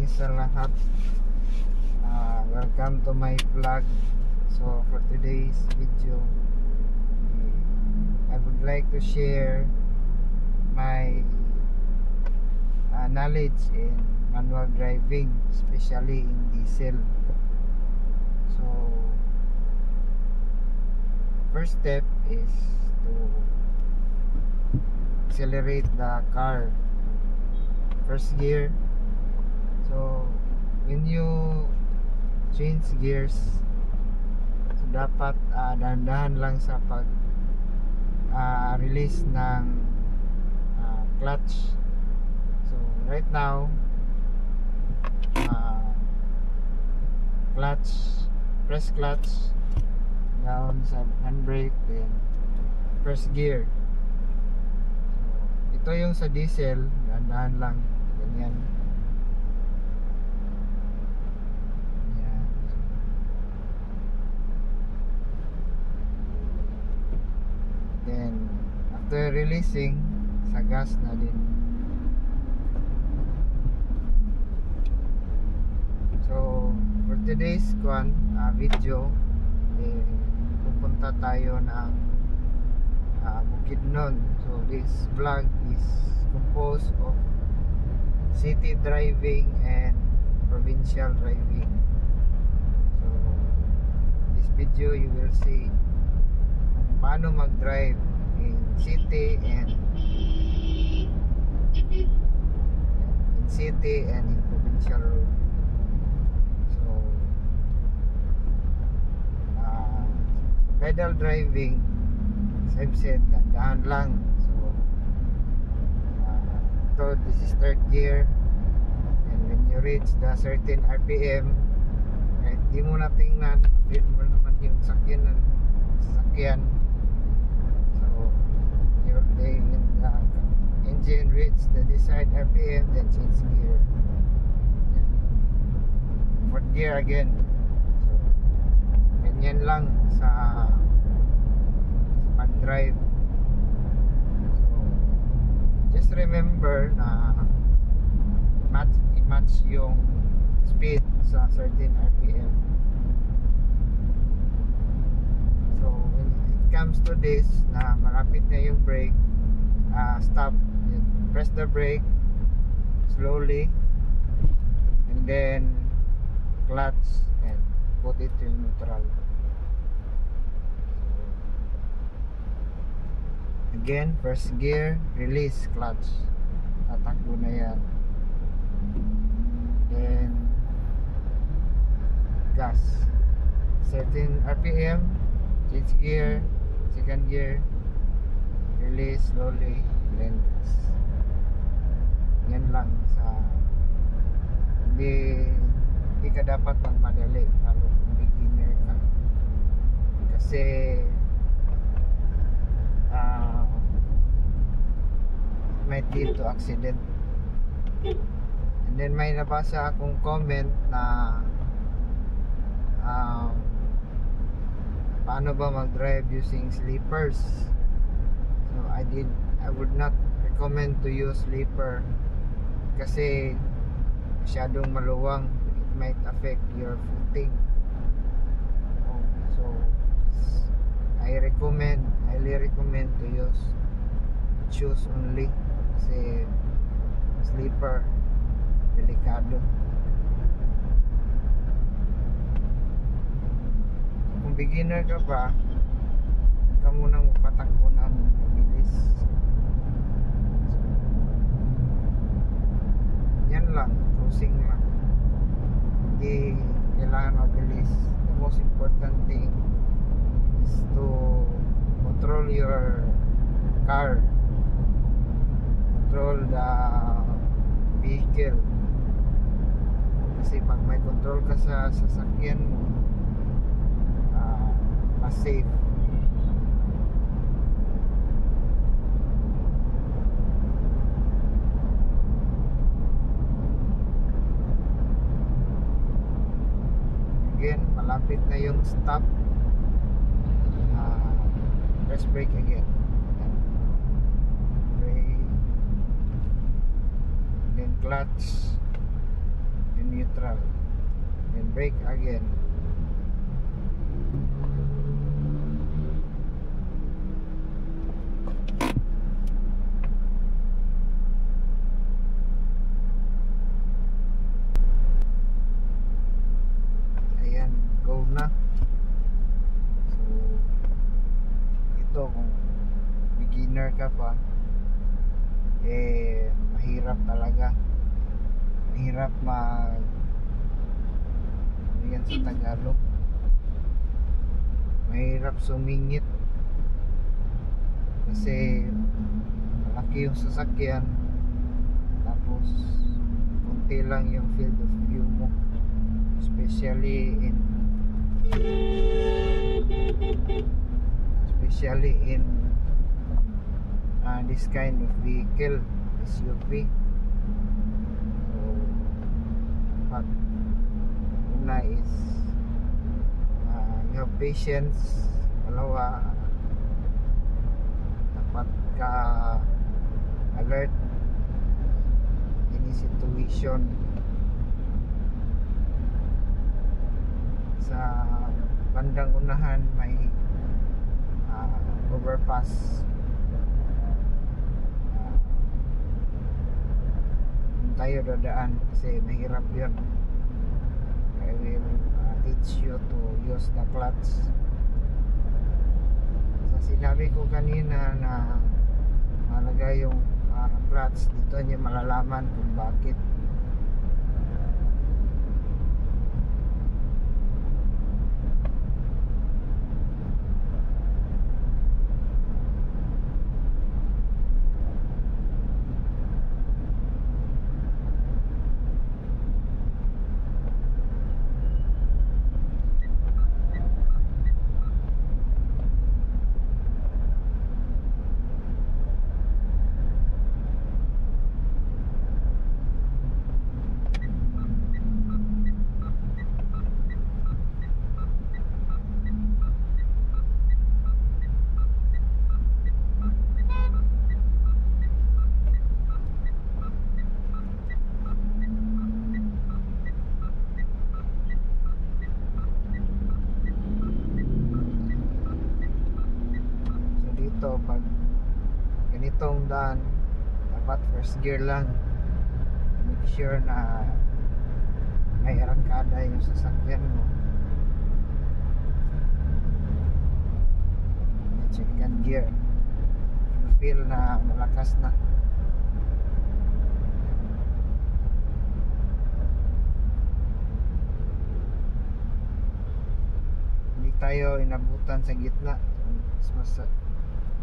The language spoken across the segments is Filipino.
morning sa lahat. Welcome to my vlog. So for today's video, I would like to share my knowledge in manual driving, especially in diesel. So first step is to accelerate the car, first gear. So when you change gears, so dapat dahan-dahan lang sa pag release ng clutch. So right now, press clutch down sa handbrake, then first gear. So ito yung sa diesel, dahan-dahan lang, ganyan. Then after releasing, sa gas na din. So for today's video, pupunta tayo ng Bukidnon. So this vlog is composed of city driving and provincial driving. So this video you will see paano mag-drive in city and in provincial road. So pedal driving, as I've said, dahan lang. So this is third gear, and when you reach the certain RPM, kahit di mo na tingnan, feel mo naman yung sakyan. Engine reach the desired RPM, then change gear. Fourth gear again. So ganyan lang sa pag-drive. So just remember na i-match yung speed sa certain RPM. So when it comes to this, na malapit na yung brake, stop, press the brake slowly, and then clutch and put it to neutral. Again, first gear, release clutch, tatakbo na yan. Then gas, certain RPM, change gear, second gear, release slowly, then gas. Yan lang. Sa hindi ka dapat magmadali lalo kung beginner ka, kasi might lead to accident. And then may nabasa akong comment na paano ba mag-drive using sleepers. So I would not recommend to use sleeper kasi masyadong maluwang. It might affect your footing. So I highly recommend to use shoes only, kasi sleeper delikado. Kung beginner ka pa, huwag ka munang patakbo ng mabilis. Yan lang, cruising lang, hindi kailangan mabilis. The most important thing is to control your car, control the vehicle. Kasi pag may control ka sa sasakyan mo, mas safe. Again, malapit na yung stop, press brake again, brake, then clutch, then in neutral, then brake again. Ayan, go na. So ito, kung beginner ka pa, mahirap talaga, mahirap yan sa Tagalog, mahirap sumingit kasi malaki yung sasakyan, tapos konti lang yung field of view mo, especially in this kind of vehicle, SUV. So but una is you have patience, pangalawa dapat ka alert any situation. Sa bandang unahan may overpass, tayo dadaan kasi mahirap yun. I will teach you to use the clutch. Sa sinabi ko kanina na mahalaga yung clutch, dito niyo malalaman kung bakit. Pag ganitong daan, dapat first gear lang, make sure na may arangkada yung sasakyan mo. Second gear, you feel na malakas na, hindi tayo inabutan sa gitna.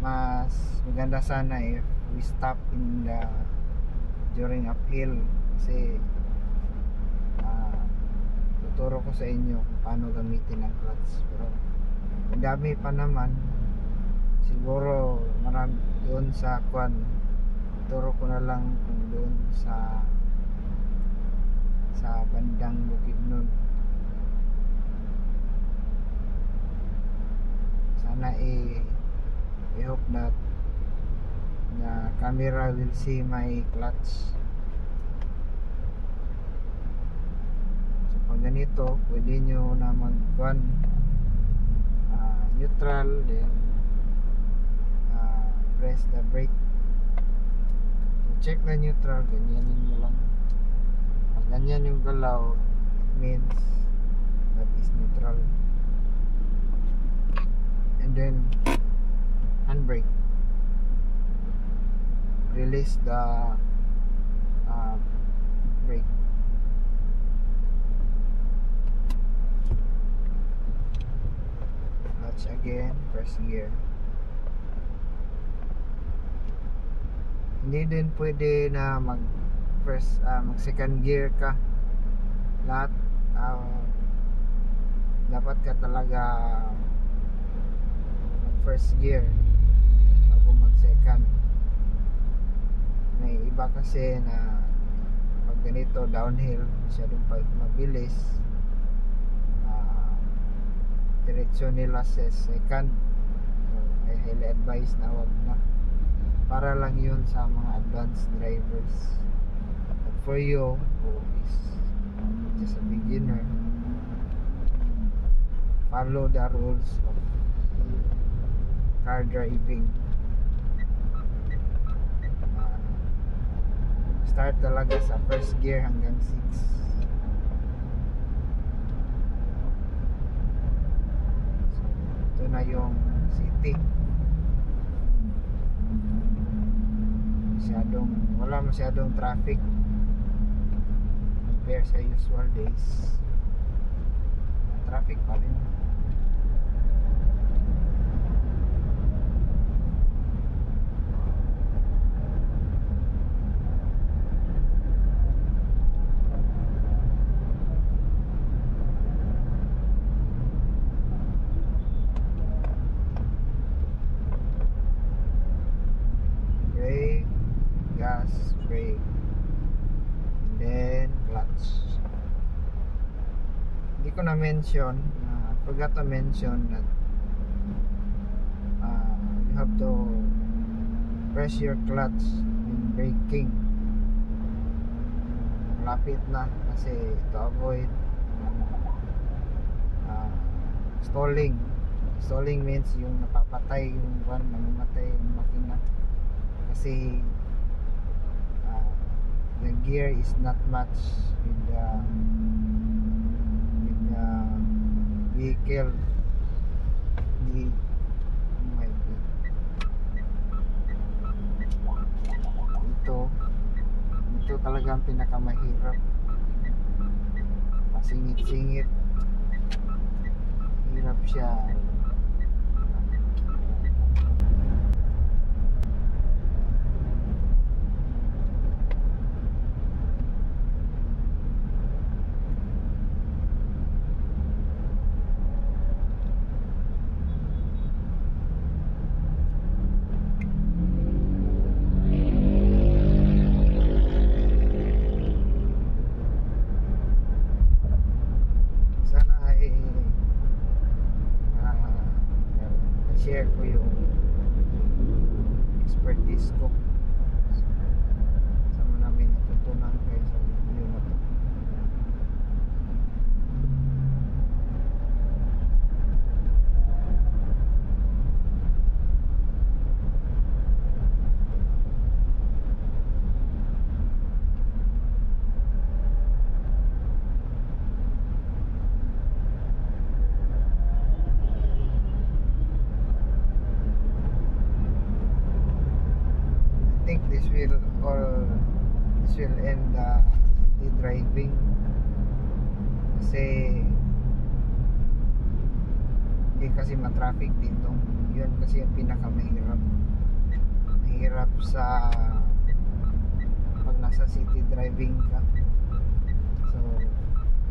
Mas maganda sana if we stop in the during uphill, kasi tuturo ko sa inyo kung paano gamitin ang clutch. Pero ang dami pa naman, siguro marami doon sa kwan, tuturo ko na lang kung doon sa bandang Bukidnon. Sana I hope that the camera will see my clutch. So pag ganito, pwede nyo na mag-run neutral, then press the brake. To check the neutral, ganyanin mo lang. Pag ganyan yung galaw, it means that is neutral. And then handbrake, release the brake. Clutch again, first gear. Hindi din pwede na mag second gear ka. Lahat dapat ka talaga mag first gear bago mag second. May iba kasi na pag ganito downhill, masyadong mabilis, direksyon nila sa second. So I highly advise na wag na, para lang yun sa mga advanced drivers. But for you who is just a beginner, follow the rules of car driving. Start talaga sa first gear hanggang 6. So, ito na yung city. Wala masyadong traffic compare sa usual days. Traffic pa rin. Gas, brake, then clutch. Hindi ko na mention, forgot to mention that you have to press your clutch in braking. Malapit na kasi to avoid stalling. Stalling means yung napapatay yung namamatay yung makina kasi the gear is not matched with the vehicle. Oh my God. Ito talaga ang pinakamahirap. Pasingit-singit, hirap siya. Share ko yung expertise ko sa namin natutunan kayo sa video na to. This will end city driving kasi hindi kasi matraffic dito. Yun kasi yung mahirap sa pag nasa city driving ka. So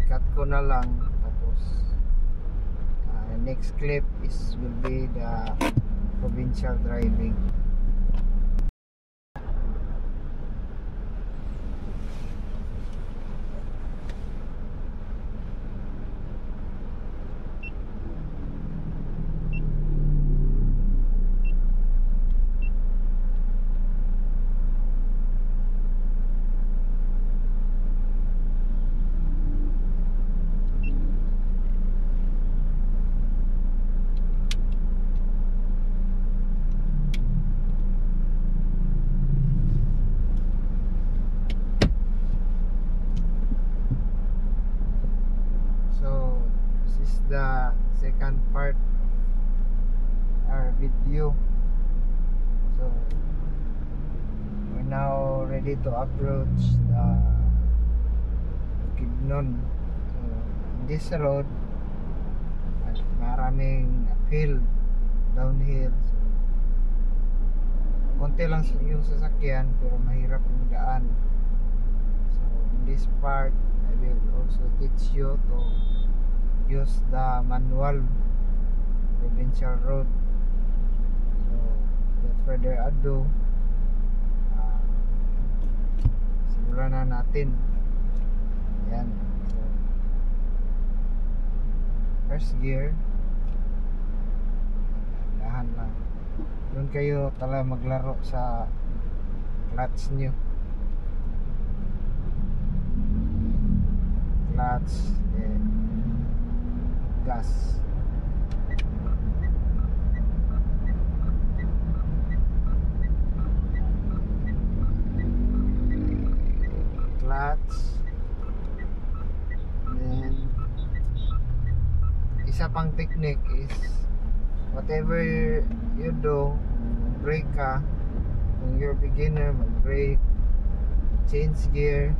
cut ko na lang, tapos next clip will be the provincial driving. The second part of our video. So we're now ready to approach the Bukidnon. So in this road maraming uphill, downhill. So konti lang yung sasakyan pero mahirap yung daan. So in this part I will also teach you to use the manual provincial road. So without further ado, simulan na natin. Yan. So, first gear, dahan lang. Doon kayo talaga maglaro sa clutch nyo. clutch, then gas. Clutch, then isa pang technique is whatever you do, brake ka, kung you're beginner, mag-brake, change gear,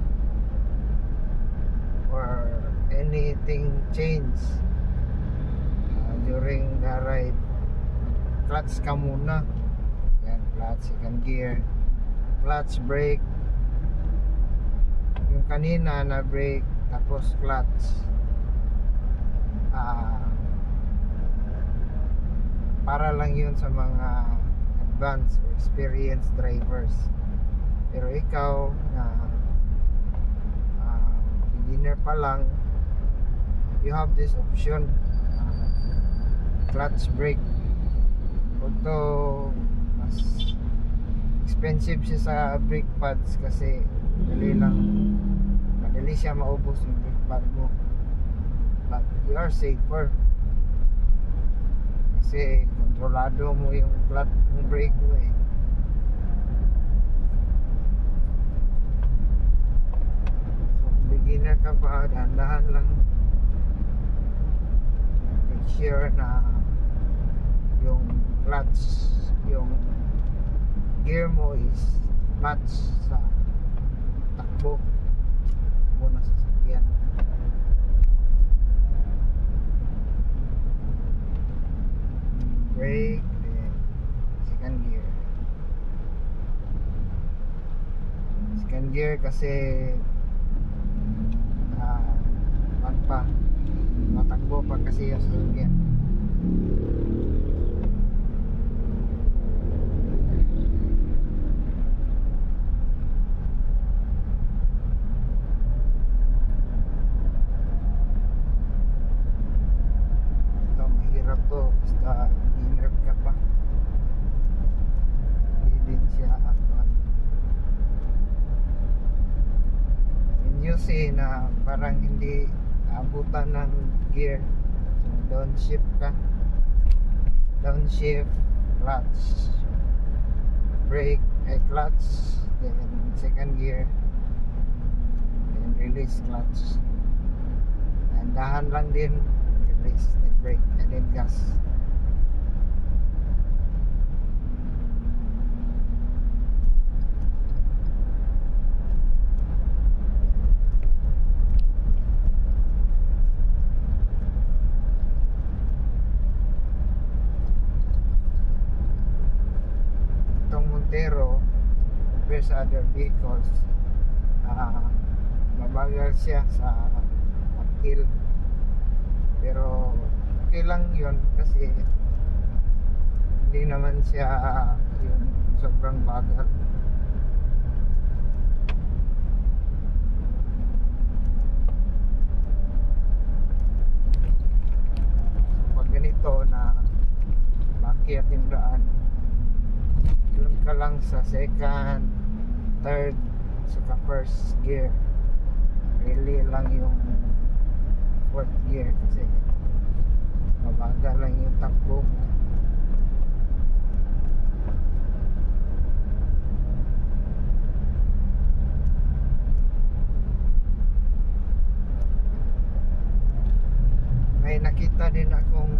or anything change during the ride, clutch ka muna. Yan, clutch, second gear, clutch, brake. Yung kanina na brake tapos clutch, para lang yun sa mga advanced or experienced drivers. Pero ikaw na beginner pa lang, you have this option, clutch brake. Although mas expensive siya sa brake pads kasi madali siya maubos yung brake pad mo, but you are safer kasi kontrolado mo yung clutch, yung brake mo eh. So kung beginner ka pa, dahan-dahan lang, make sure na yung clutch, yung gear mo is match sa takbo mo na sasakyan. Brake, then second gear. Second gear kasi matakbo pa kasi yung sasakyan. Basta beginner ka pa, hindi din siya and you see na parang hindi abutan ng gear. So downshift ka, downshift, clutch, brake, clutch, then second gear, then release clutch, and dahan lang din, release, then brake, and then gas. Itong Montero compared sa other vehicles, mabagal siya sa uphill, pero okay lang yun kasi hindi naman siya yung sobrang bagal. So pag ganito na makiat yung daan, doon ka lang sa second, third, saka first gear. Really lang yung fourth gear kasi mabagal lang yung takbo. May nakita din akong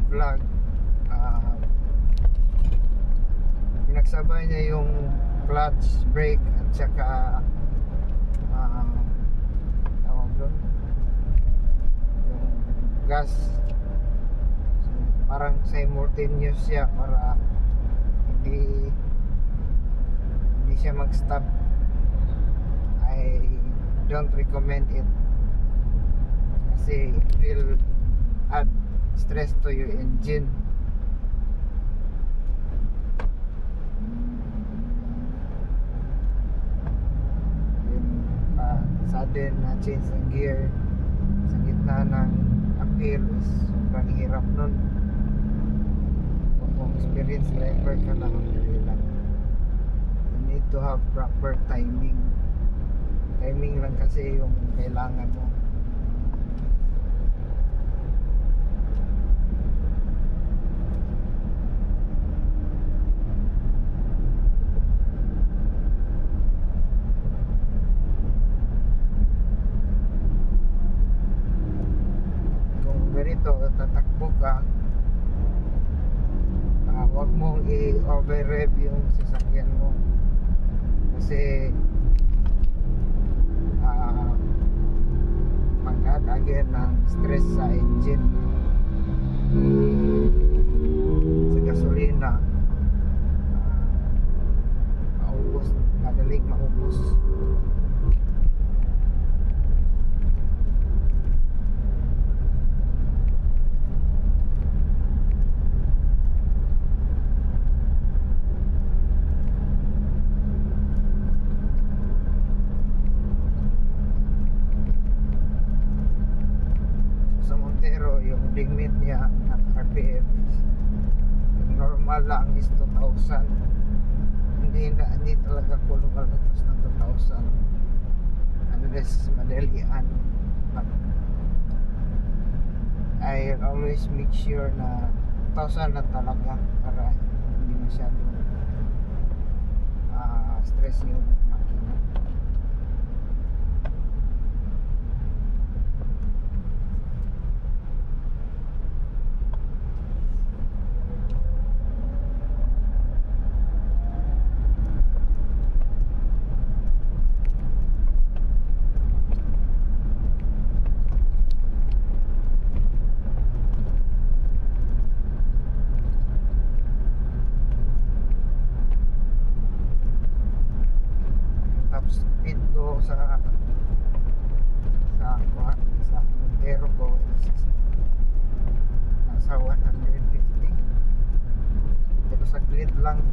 vlog, pinagsabay niya yung clutch, brake at saka tawag doon, yung gas. So, parang simultaneous siya para hindi siya mag-stop. I don't recommend it kasi it will add stress to your engine. Sudden na change ng gear sa gitna ng uphill is sobrang hirap nun. Kung experienced driver ka lang, you need to have proper timing. Timing lang kasi yung kailangan mo. Kung ganito tatakbo ka, wag mong i-overrev yung sasakyan mo kasi mag-add again ng stress sa engine, sa gasolina. Maubos, madaling maubos. Pero yung limit niya ng RPM is normal lang is 2,000. Hindi talaga ko lumalagpas ng 2,000 unless madalian. I always make sure na 2,000 lang talaga para hindi masyado stress yung makina. Speed ko sa Montero ko is nasa 150, pero sa grid lang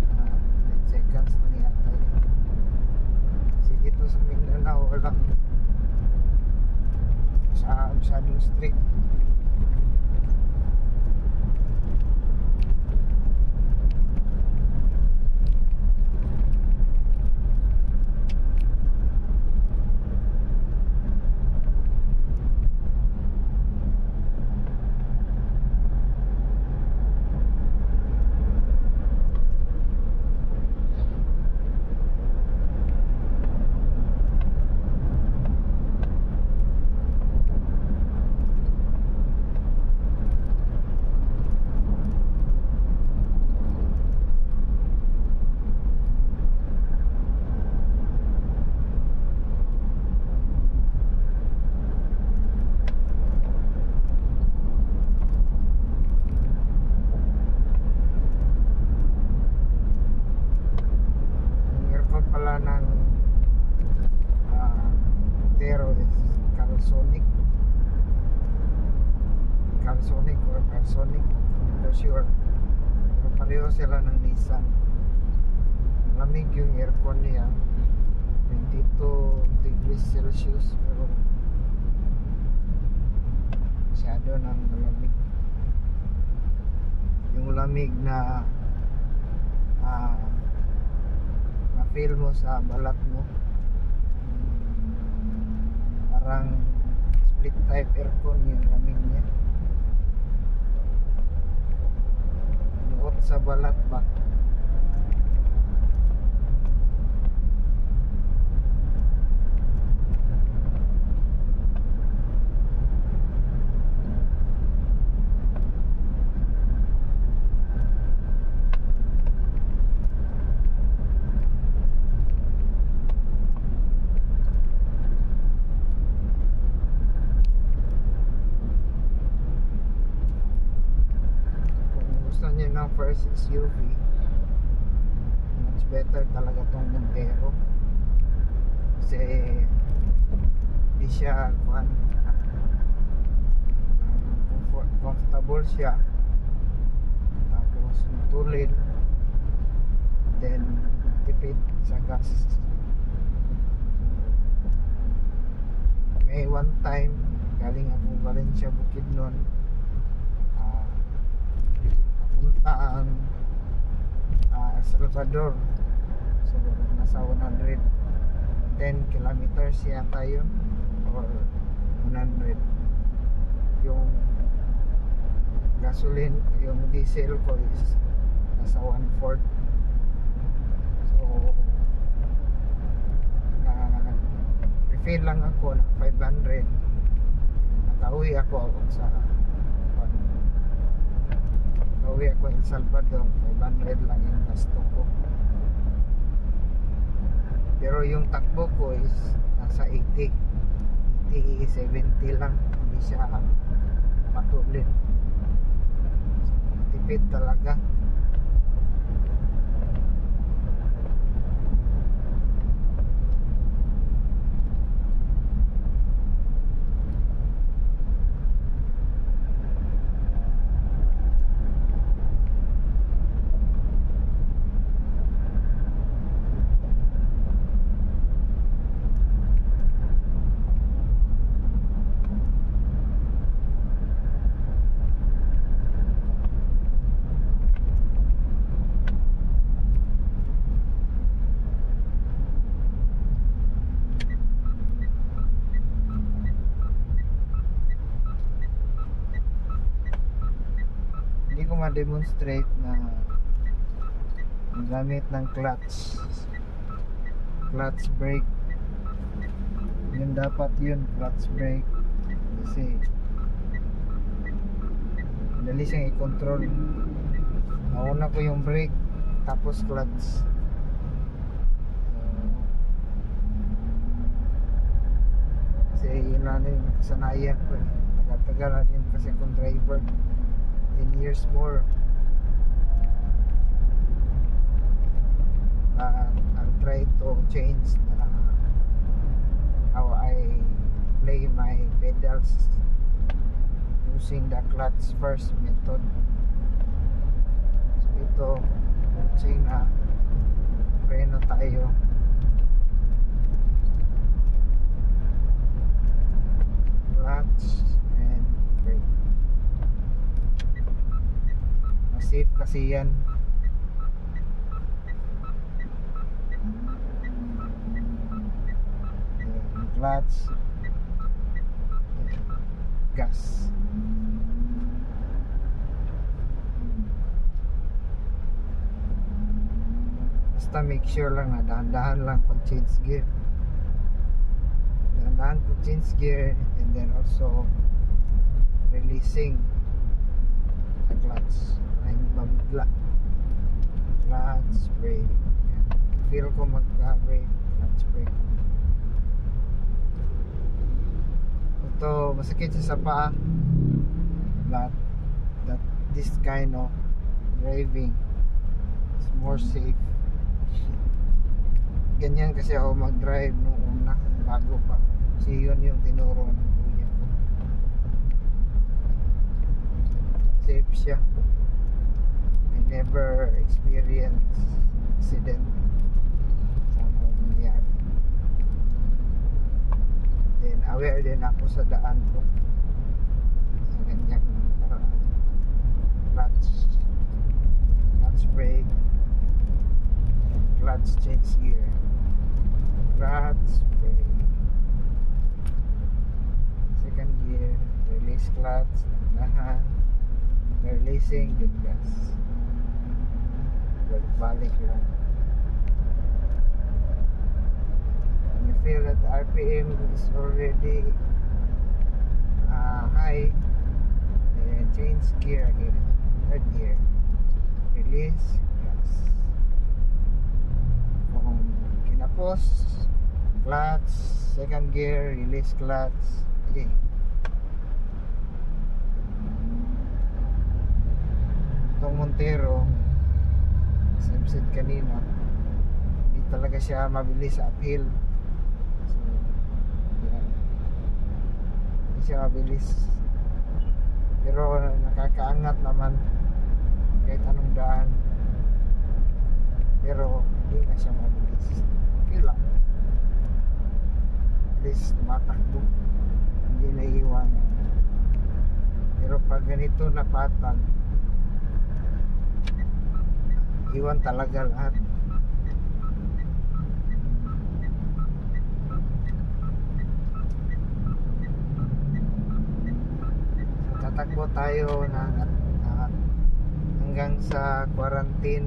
10 seconds na yata yun. Kasi dito sa Mindanao wala masyadong strict. Ng Montero is Calsonic or Calsonic, hindi ko sure, pero pareho sila ng Nissan. Malamig yung aircon niya, 22 degrees Celsius, pero masyado ng malamig. Yung lamig na feel mo sa balat mo, parang split type aircon yung lamig niya, nuot sa balat ba. Ng first SUV, much better talaga tong Montero kasi di siya comfortable siya, tapos matulid, then tipid sa gas. May one time galing ako Valencia Bukidnon, ang El Salvador, so nasa 100 10 kilometers yata yun or 100. Yung gasoline, yung diesel ko is nasa 1/4. So na refill lang ako ng 500. Nakauwi ako sa El Salvador. 500 lang yung gasto ko. Pero yung takbo ko is nasa 80, 70 lang. Hindi siya matulin. Tipid talaga. Hindi ko ma-demonstrate na gamit ng clutch brake. Yun dapat yun, clutch brake, kasi dali siyang i-control. Nauna ko yung brake tapos clutch. Kasi yun na yung kasanayan ko eh. Tagal-tagal na din kasi akong driver, 10 years more. I'll try to change how I play my pedals using the clutch first method. So ito, watching na preno tayo. Clutch and brake. Safe kasi yan. Clutch, gas. Basta make sure lang na dahan-dahan lang pag change gear. Dahan-dahan pag change gear, and then also releasing the clutch. Ay mabigla. Clutch brake. Feel ko magka-brake, clutch brake. Ito masakit siya sa paa, but this kind of driving is more safe. Ganyan kasi ako mag-drive nung una, bago pa. Kasi yun yung tinuro ng kuya ko. Safe siya. I never experienced accident. Sana nangyari. Then aware din ako sa daan ko sa ganyang paraan. Clutch brake, clutch change gear, clutch brake, second gear, release clutch, dahan, releasing, then gas. Balik lang. You feel that the RPM is already high, then change gear again, third gear, release, gas. Kung kinapos, clutch, second gear, release clutch, okay. Itong Montero, same said kanina, hindi talaga siya mabilis sa uphill. Siya mabilis, pero nakakaangat naman kahit anong daan, pero hindi na siya mabilis. Okay lang, at least tumatakbo, hindi na iwan. Pero pag ganito na patag, iwan talaga lahat. tumakbo tayo hanggang sa quarantine.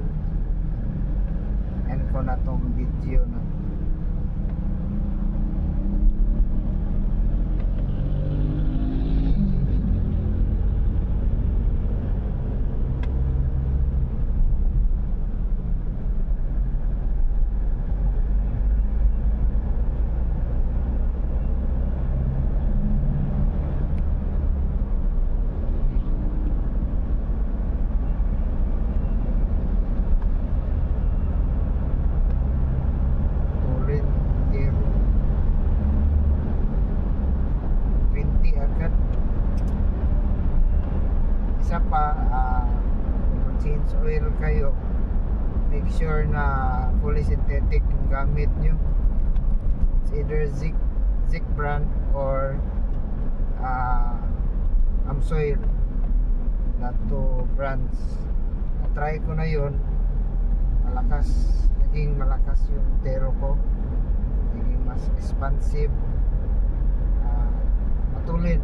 End ko na tong video na. Isa pa, kung change oil kayo, make sure na fully synthetic yung gamit nyo. It's either Zik brand or Amsoil. That two brands. Na-try ko na yun, naging malakas yung tero ko, naging mas expansive, matulid.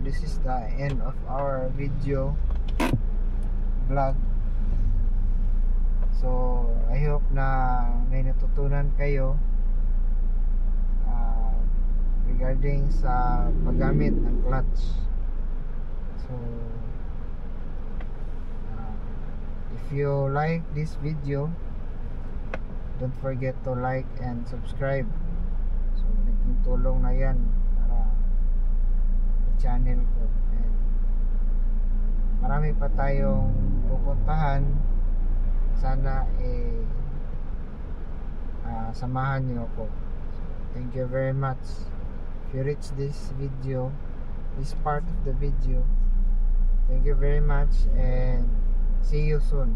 This is the end of our video vlog. So I hope na may natutunan kayo regarding sa paggamit ng clutch. So if you like this video, don't forget to like and subscribe. So naging tulong na yan channel ko, and marami pa tayong pupuntahan. Sana samahan niyo ako. So, thank you very much. If you reach this part of the video, thank you very much and see you soon.